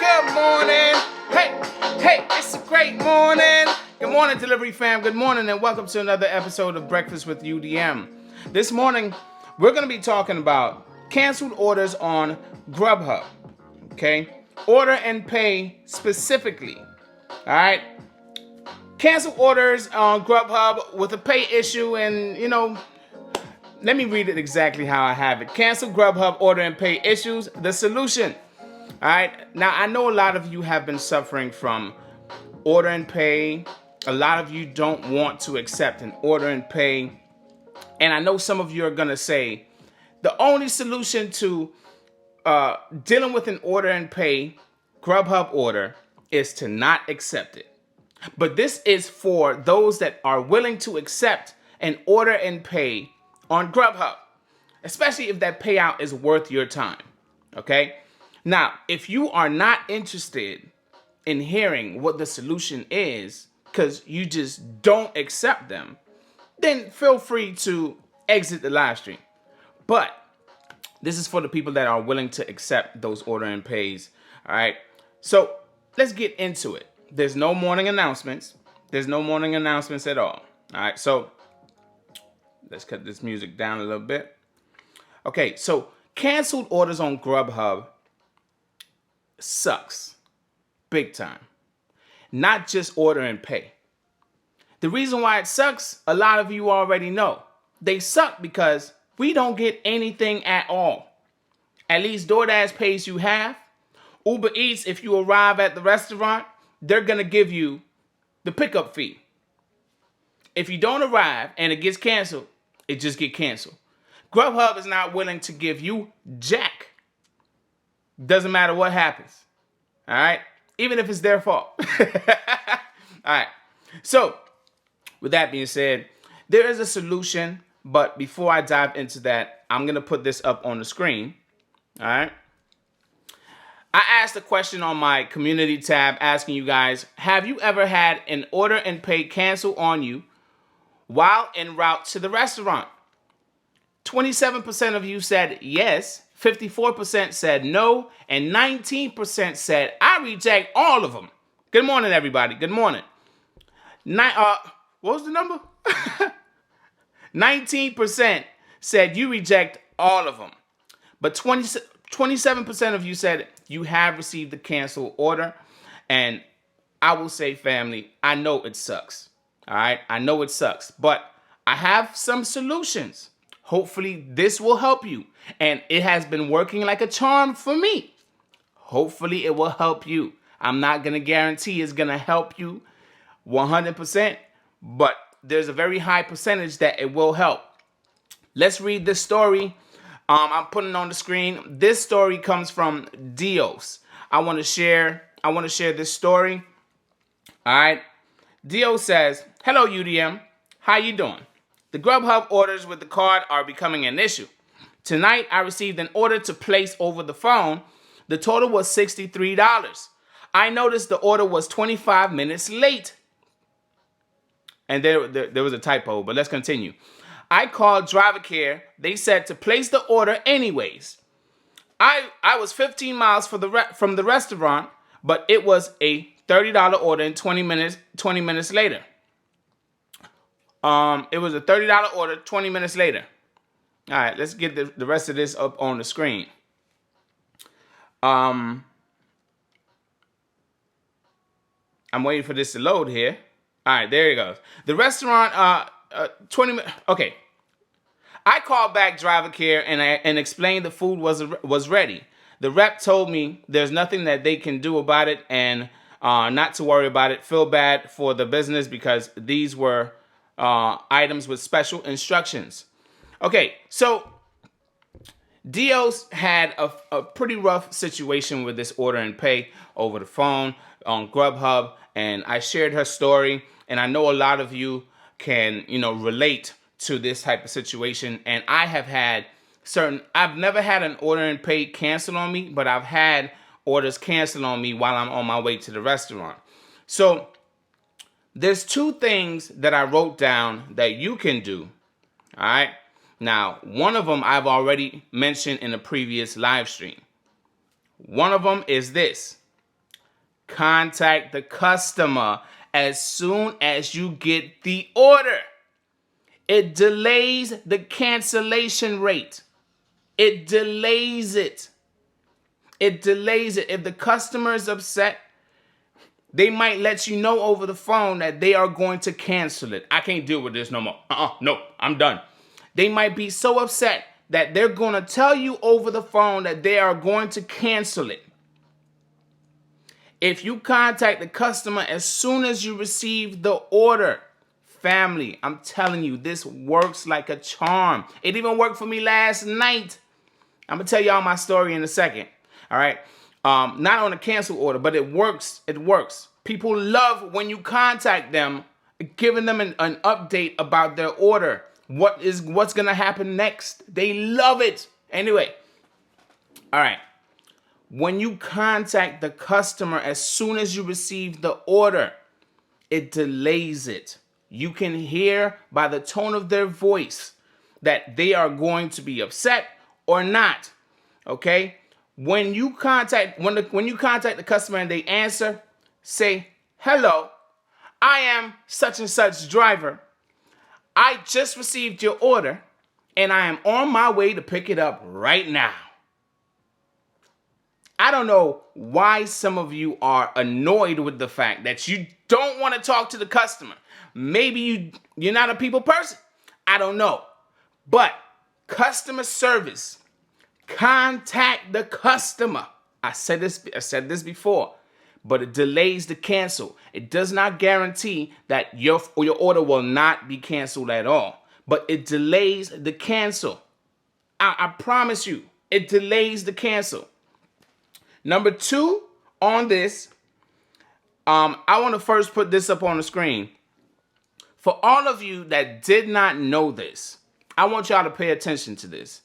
Good morning. Hey, it's a great morning. Good morning, delivery fam. Good morning, and welcome to another episode of Breakfast with UDM. This morning, we're going to be talking about canceled orders on Grubhub. Okay? Order and pay specifically. All right? Canceled orders on Grubhub with a pay issue, and let me read it exactly how I have it. Cancel Grubhub order and pay issues. The solution. All right. Now, I know a lot of you have been suffering from order and pay. A lot of you don't want to accept an order and pay. And I know some of you are going to say the only solution to dealing with an order and pay Grubhub order is to not accept it. But this is for those that are willing to accept an order and pay on Grubhub, especially if that payout is worth your time. Okay? Now, if you are not interested in hearing what the solution is because you just don't accept them, then feel free to exit the live stream. But this is for the people that are willing to accept those order and pays. All right. So let's get into it. There's no morning announcements. There's no morning announcements at all. All right. So let's cut this music down a little bit. Okay. So canceled orders on Grubhub sucks big time. Not just order and pay. The reason why it sucks, a lot of you already know. They suck because we don't get anything at all. At least DoorDash pays you half. Uber Eats, if you arrive at the restaurant, they're going to give you the pickup fee. If you don't arrive and it gets canceled, it just gets canceled. Grubhub is not willing to give you jack. Doesn't matter what happens. All right? Even if it's their fault. All right. So, with that being said, there is a solution. But before I dive into that, I'm going to put this up on the screen. All right? I asked a question on my community tab asking you guys, have you ever had an order and pay cancel on you while en route to the restaurant? 27% of you said yes, 54% said no, and 19% said I reject all of them. Good morning, everybody. Good morning. What was the number? 19% said you reject all of them. But 27% of you said you have received the cancel order. And I will say, family, I know it sucks. All right? I know it sucks. But I have some solutions. Hopefully, this will help you. And it has been working like a charm for me. Hopefully, it will help you. I'm not going to guarantee it's going to help you 100%. But there's a very high percentage that it will help. Let's read this story. I'm putting it on the screen. This story comes from Dios. I want to share this story. All right. Dios says, "Hello, UDM. How you doing? The Grubhub orders with the card are becoming an issue. Tonight, I received an order to place over the phone. The total was $63. I noticed the order was 25 minutes late." And there was a typo, but let's continue. "I called driver care. They said to place the order anyways. I was 15 miles from the restaurant, but it was a $30 order and 20 minutes later. It was a $30 order 20 minutes later. All right, let's get the rest of this up on the screen. I'm waiting for this to load here. All right, there it goes. The restaurant, 20 minutes. Okay. I called back driver care and explained the food was ready. The rep told me there's nothing that they can do about it and not to worry about it. Feel bad for the business because these were items with special instructions." Okay, so Dios had a pretty rough situation with this order and pay over the phone on Grubhub, and I shared her story, and I know a lot of you can, relate to this type of situation. And I have had I've never had an order and pay cancel on me, but I've had orders cancel on me while I'm on my way to the restaurant. So there's two things that I wrote down that you can do. All right. Now, one of them I've already mentioned in a previous live stream. One of them is this. contact the customer as soon as you get the order. It delays the cancellation rate. It delays it. It delays it. If the customer is upset, they might let you know over the phone that they are going to cancel it. I can't deal with this no more. No, I'm done. They might be so upset that they're going to tell you over the phone that they are going to cancel it. If you contact the customer as soon as you receive the order, family, I'm telling you, this works like a charm. It even worked for me last night. I'm going to tell y'all my story in a second. All right. Not on a cancel order, but it works. It works. People love when you contact them, giving them an update about their order. What's going to happen next? They love it. Anyway. All right. When you contact the customer as soon as you receive the order, it delays it. You can hear by the tone of their voice that they are going to be upset or not. Okay? When you contact the customer and they answer, say, "Hello, I am such and such driver. I just received your order and I am on my way to pick it up right now." I don't know why some of you are annoyed with the fact that you don't want to talk to the customer. Maybe you're not a people person. I don't know. But customer service, contact the customer. I said this before, but it delays the cancel. It does not guarantee that your order will not be canceled at all, but it delays the cancel. I promise you, it delays the cancel. Number 2 on this, I want to first put this up on the screen. For all of you that did not know this, I want y'all to pay attention to this.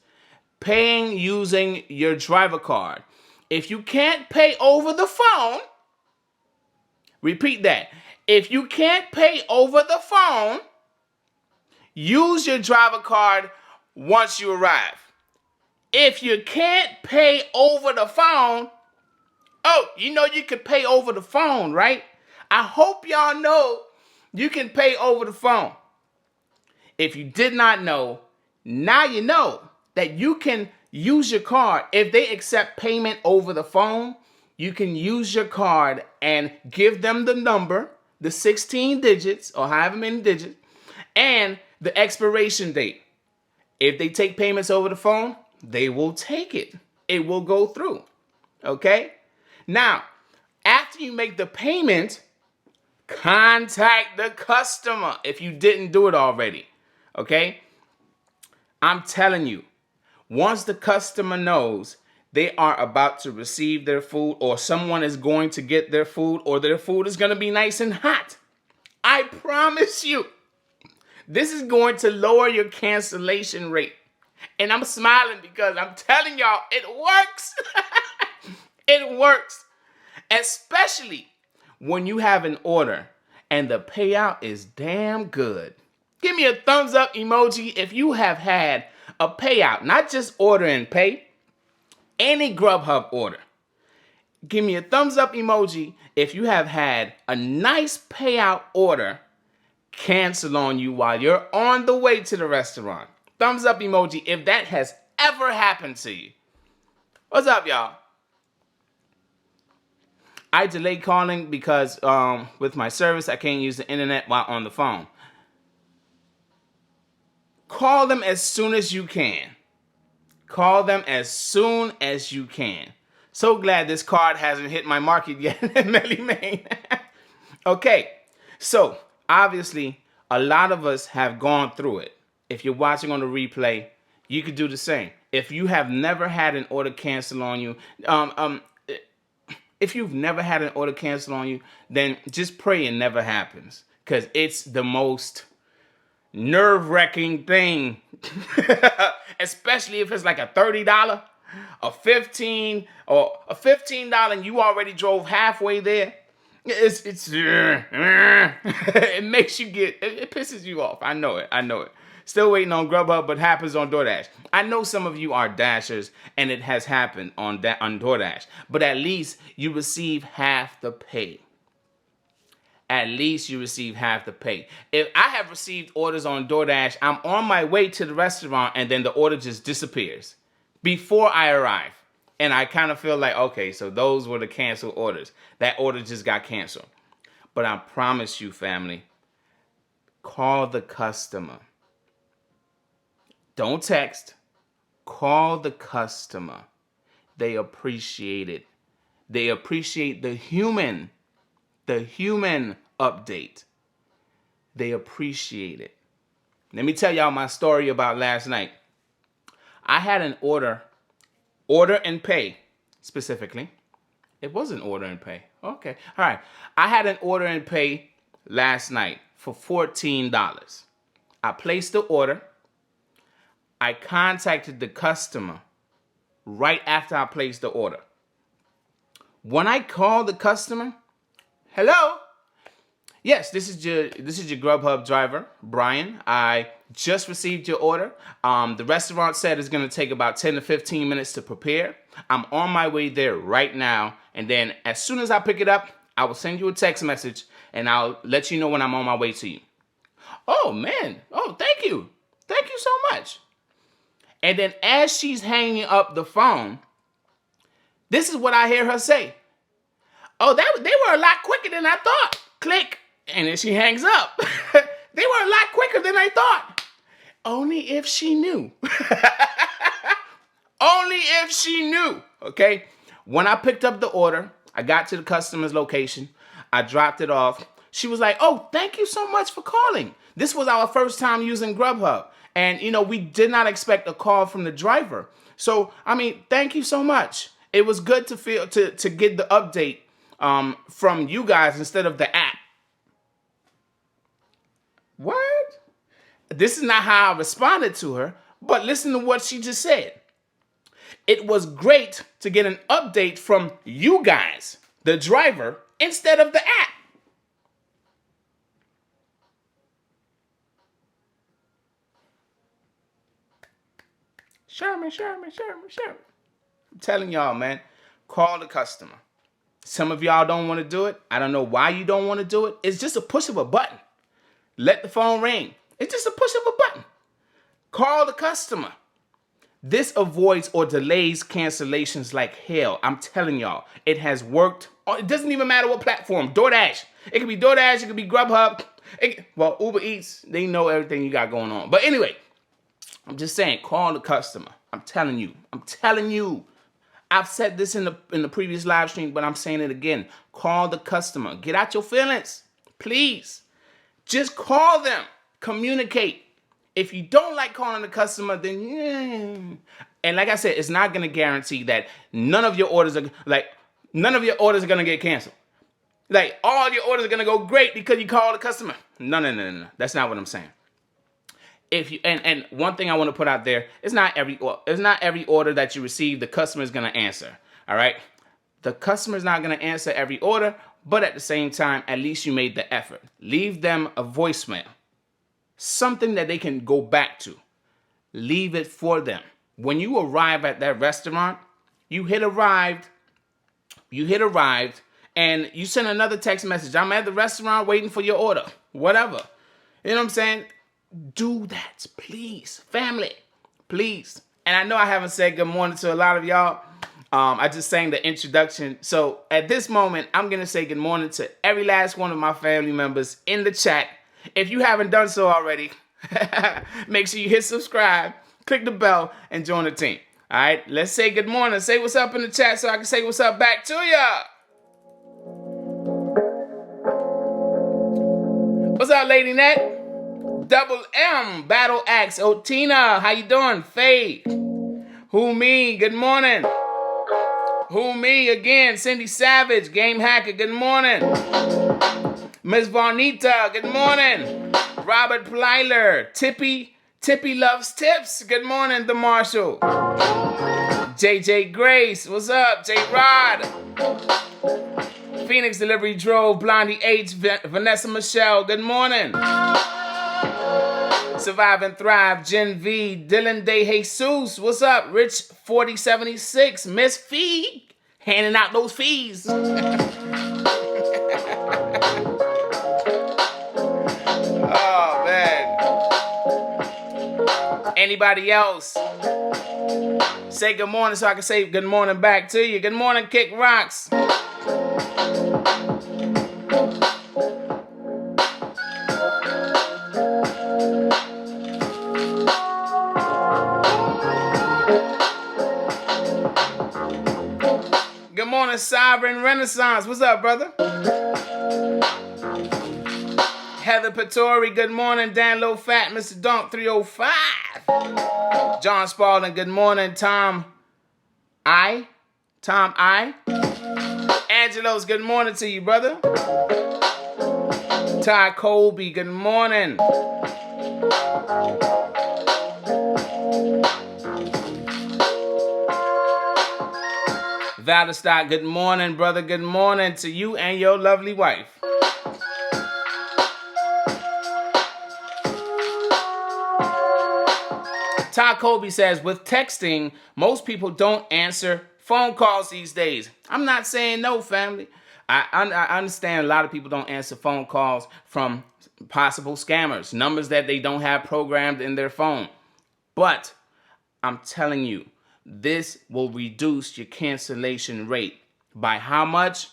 Paying using your driver card. If you can't pay over the phone, repeat that. If you can't pay over the phone, use your driver card once you arrive. If you can't pay over the phone, you could pay over the phone, right? I hope y'all know you can pay over the phone. If you did not know, now you know that you can use your card. If they accept payment over the phone, you can use your card and give them the number, the 16 digits or however many digits, and the expiration date. If they take payments over the phone, they will take it. It will go through. Okay? Now, after you make the payment, contact the customer if you didn't do it already. Okay? I'm telling you, once the customer knows they are about to receive their food or someone is going to get their food or their food is going to be nice and hot, I promise you, this is going to lower your cancellation rate. And I'm smiling because I'm telling y'all, it works. It works. Especially when you have an order and the payout is damn good. Give me a thumbs up emoji if you have had a payout, not just order and pay, any Grubhub order. Give me a thumbs up emoji if you have had a nice payout order cancel on you while you're on the way to the restaurant. Thumbs up emoji if that has ever happened to you. What's up, y'all? I delay calling because with my service, I can't use the internet while on the phone. Call them as soon as you can. Call them as soon as you can. So glad this card hasn't hit my market yet in Melly Maine. Okay, so obviously a lot of us have gone through it. If you're watching on the replay, you could do the same. If you have never had an order cancel on you, if you've never had an order cancel on you, then just pray it never happens, because it's the most nerve-wracking thing. Especially if it's like a $30, a $15, or a $15 and you already drove halfway there. It makes you it pisses you off. I know it. Still waiting on Grubhub, but happens on DoorDash. I know some of you are Dashers, and it has happened on DoorDash. But at least you receive half the pay. At least you receive half the pay. If I have received orders on DoorDash, I'm on my way to the restaurant, and then the order just disappears before I arrive. And I kind of feel like, okay, so those were the canceled orders. That order just got canceled. But I promise you, family, call the customer. Don't text. Call the customer. They appreciate it. They appreciate the human update. They appreciate it. Let me tell y'all my story about last night. I had an order and pay specifically. It wasn't order and pay. Okay. All right. I had an order and pay last night for $14. I placed the order. I contacted the customer right after I placed the order. When I called the customer, hello? Yes, this is your Grubhub driver, Brian. I just received your order. The restaurant said it's going to take about 10 to 15 minutes to prepare. I'm on my way there right now. And then as soon as I pick it up, I will send you a text message and I'll let you know when I'm on my way to you. Oh, man. Oh, thank you. Thank you so much. And then as she's hanging up the phone, this is what I hear her say. Oh, they were a lot quicker than I thought. Click. And then she hangs up. They were a lot quicker than I thought. Only if she knew. Only if she knew. Okay? When I picked up the order, I got to the customer's location. I dropped it off. She was like, oh, thank you so much for calling. This was our first time using Grubhub. And, we did not expect a call from the driver. So, thank you so much. It was good to get the update from you guys instead of the app. What? This is not how I responded to her, but listen to what she just said. It was great to get an update from you guys, the driver, instead of the app. Sherman. I'm telling y'all, man, call the customer. Some of y'all don't want to do it. I don't know why you don't want to do it. It's just a push of a button. Let the phone ring. It's just a push of a button. Call the customer. This avoids or delays cancellations like hell. I'm telling y'all, it has worked. It doesn't even matter what platform. DoorDash. It could be DoorDash. It could be Grubhub. Uber Eats. They know everything you got going on. But anyway, I'm just saying, call the customer. I'm telling you. I've said this in the previous live stream, but I'm saying it again. Call the customer. Get out your feelings. Please. Just call them. Communicate. If you don't like calling the customer, then yeah. And like I said, it's not going to guarantee that none of your orders are going to get canceled. Like all your orders are going to go great because you call the customer. No. That's not what I'm saying. If you and one thing I want to put out there, it's not every order that you receive the customer is going to answer. All right? The customer is not going to answer every order, but at the same time, at least you made the effort. Leave them a voicemail. Something that they can go back to. Leave it for them. When you arrive at that restaurant, you hit arrived, and you send another text message. I'm at the restaurant waiting for your order. Whatever. You know what I'm saying? Do that, please. Family, please. And I know I haven't said good morning to a lot of y'all. I just sang the introduction. So at this moment, I'm going to say good morning to every last one of my family members in the chat. If you haven't done so already, make sure you hit subscribe, click the bell, and join the team. All right, let's say good morning. Say what's up in the chat so I can say what's up back to ya. What's up, Lady Net? Double M, Battle Axe, Otina, how you doing? Faye, Who Me, good morning. Who Me again, Cindy Savage, Game Hacker, good morning. Miss Varnita, good morning. Robert Plyler, Tippy Loves Tips, good morning, The Marshall. JJ Grace, what's up? J Rod. Phoenix Delivery Drove, Blondie H, Vanessa Michelle, good morning. Survive and Thrive, Gen V, Dylan Day Jesus, what's up? Rich 4076, Miss Fee, handing out those fees. Oh man. Anybody else? Say good morning so I can say good morning back to you. Good morning, Kick Rocks. Good morning, Sovereign Renaissance. What's up, brother? Heather Patori, good morning. Dan Low Fat, Mr. Dunk 305. John Spalding, good morning. Tom I. Angelos, good morning to you, brother. Ty Colby, good morning. Valistock, good morning, brother. Good morning to you and your lovely wife. Ty Colby says, with texting, most people don't answer phone calls these days. I'm not saying no, family. I understand a lot of people don't answer phone calls from possible scammers, numbers that they don't have programmed in their phone. But I'm telling you, this will reduce your cancellation rate. By how much?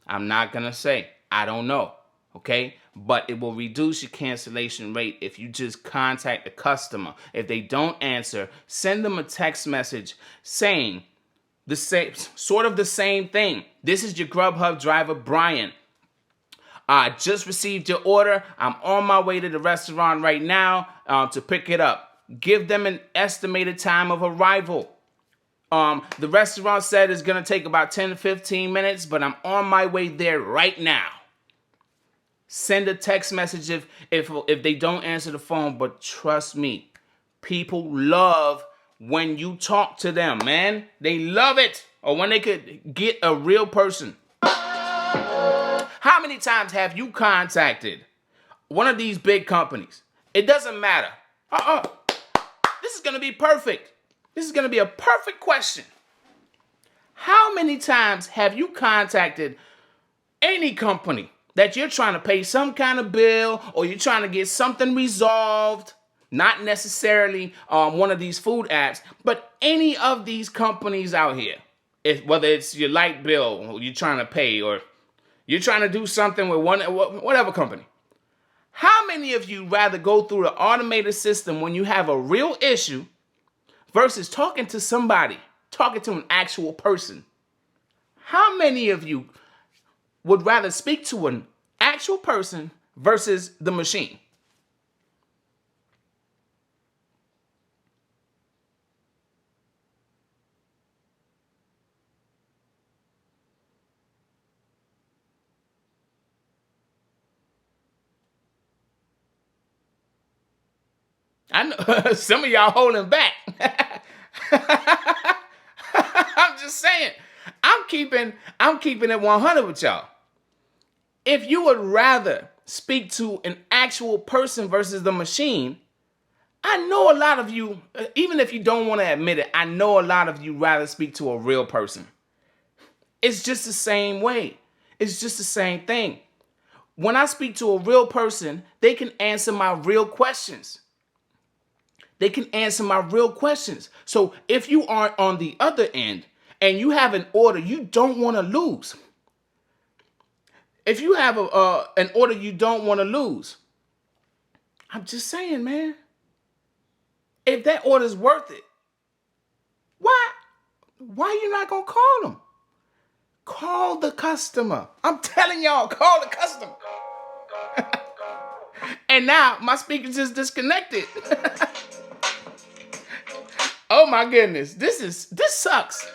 I'm not going to say. I don't know. Okay? But it will reduce your cancellation rate if you just contact the customer. If they don't answer, send them a text message saying the same, sort of the same thing. This is your Grubhub driver, Brian. I just received your order. I'm on my way to the restaurant right now to pick it up. Give them an estimated time of arrival. The restaurant said it's going to take about 10 to 15 minutes, but I'm on my way there right now. Send a text message if they don't answer the phone, but trust me, people love when you talk to them, man. They love it. Or when they could get a real person. How many times have you contacted one of these big companies? It doesn't matter. This is going to be perfect. This is going to be a perfect question. How many times have you contacted any company that you're trying to pay some kind of bill or you're trying to get something resolved? Not necessarily one of these food apps, but any of these companies out here. Whether it's your light bill you're trying to pay or you're trying to do something with whatever company. How many of you rather go through the automated system when you have a real issue versus talking to somebody, talking to an actual person? How many of you would rather speak to an actual person versus the machine? I know some of y'all holding back. I'm just saying. I'm keeping it 100 with y'all. If you would rather speak to an actual person versus the machine, I know a lot of you, even if you don't want to admit it, I know a lot of you rather speak to a real person. It's just the same way. It's just the same thing. When I speak to a real person, they can answer my real questions. They can answer my real questions. So if you are on the other end and you have an order you don't want to lose, if you have an order you don't want to lose, I'm just saying, man, if that order is worth it, why you not going to call them? Call the customer. I'm telling y'all, call the customer. And now my speaker just disconnected. Oh my goodness, this sucks.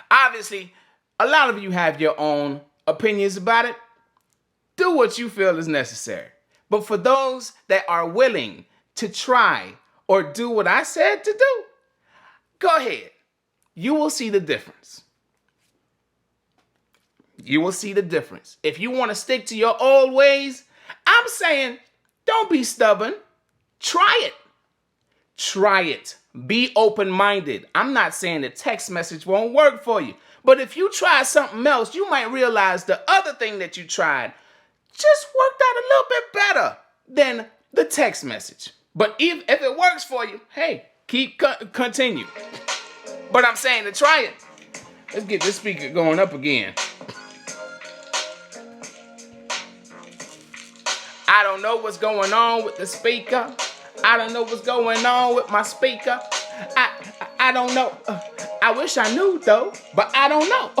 Obviously, a lot of you have your own opinions about it. Do what you feel is necessary. But for those that are willing to try or do what I said to do, go ahead. You will see the difference. You will see the difference. If you want to stick to your old ways, I'm saying don't be stubborn. Try it. Try it. Be open-minded. I'm not saying the text message won't work for you. But if you try something else, you might realize the other thing that you tried just worked out a little bit better than the text message. But if it works for you, hey, continue. But I'm saying to try it. Let's get this speaker going up again. I don't know what's going on with the speaker. I don't know what's going on with my speaker. I don't know. I wish I knew though, but I don't know.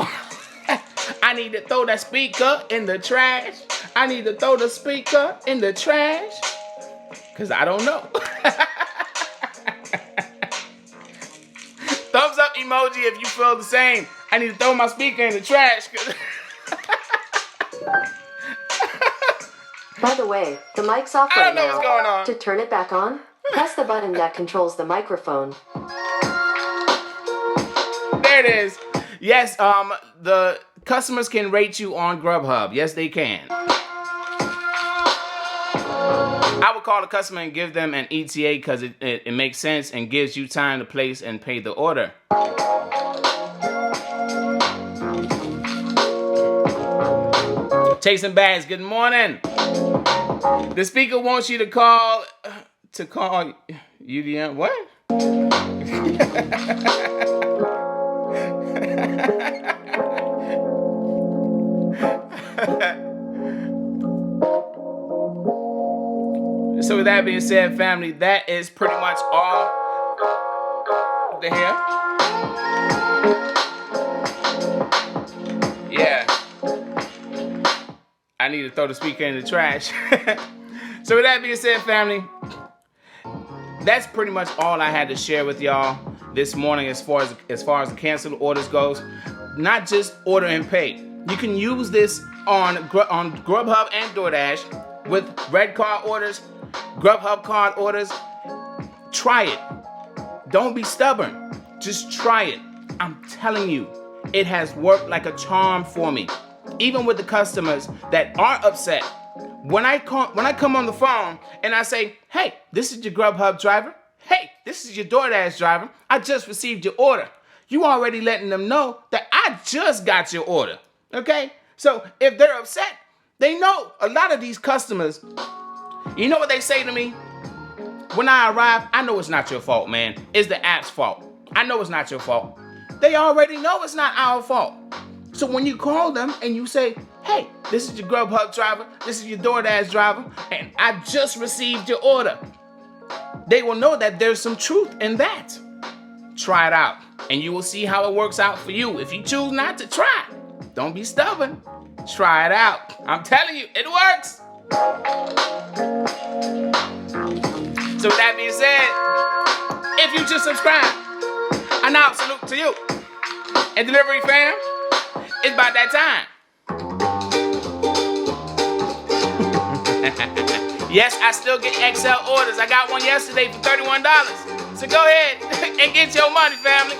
I need to throw that speaker in the trash. I need to throw the speaker in the trash. Cause I don't know. Thumbs up emoji if you feel the same. I need to throw my speaker in the trash. By the way, the mic's off right now. I don't know what's going on. To turn it back on, press the button that controls the microphone. There it is. Yes, the customers can rate you on Grubhub. Yes, they can. I would call the customer and give them an ETA because it makes sense and gives you time to place and pay the order. Chasing Bags, good morning. The speaker wants you to call UDM. What? So with that being said, family, that is pretty much all the hair. Yeah. I need to throw the speaker in the trash. So with that being said, family, that's pretty much all I had to share with y'all this morning as far as the canceled orders goes. Not just order and pay. You can use this on Grubhub and DoorDash with red card orders, Grubhub card orders. Try it. Don't be stubborn. Just try it. I'm telling you, it has worked like a charm for me. Even with the customers that are upset. When I come on the phone and I say, hey, this is your Grubhub driver. Hey, this is your DoorDash driver. I just received your order. You already letting them know that I just got your order. Okay? So if they're upset, they know a lot of these customers, you know what they say to me? When I arrive, I know it's not your fault, man. It's the app's fault. I know it's not your fault. They already know it's not our fault. So when you call them and you say, hey, this is your Grubhub driver, this is your DoorDash driver, and I just received your order, they will know that there's some truth in that. Try it out, and you will see how it works out for you. If you choose not to try, don't be stubborn. Try it out. I'm telling you, it works. So with that being said, if you just subscribe, a now salute to you. And Delivery Fam, it's about that time. Yes, I still get XL orders. I got one yesterday for $31. So go ahead and get your money, family.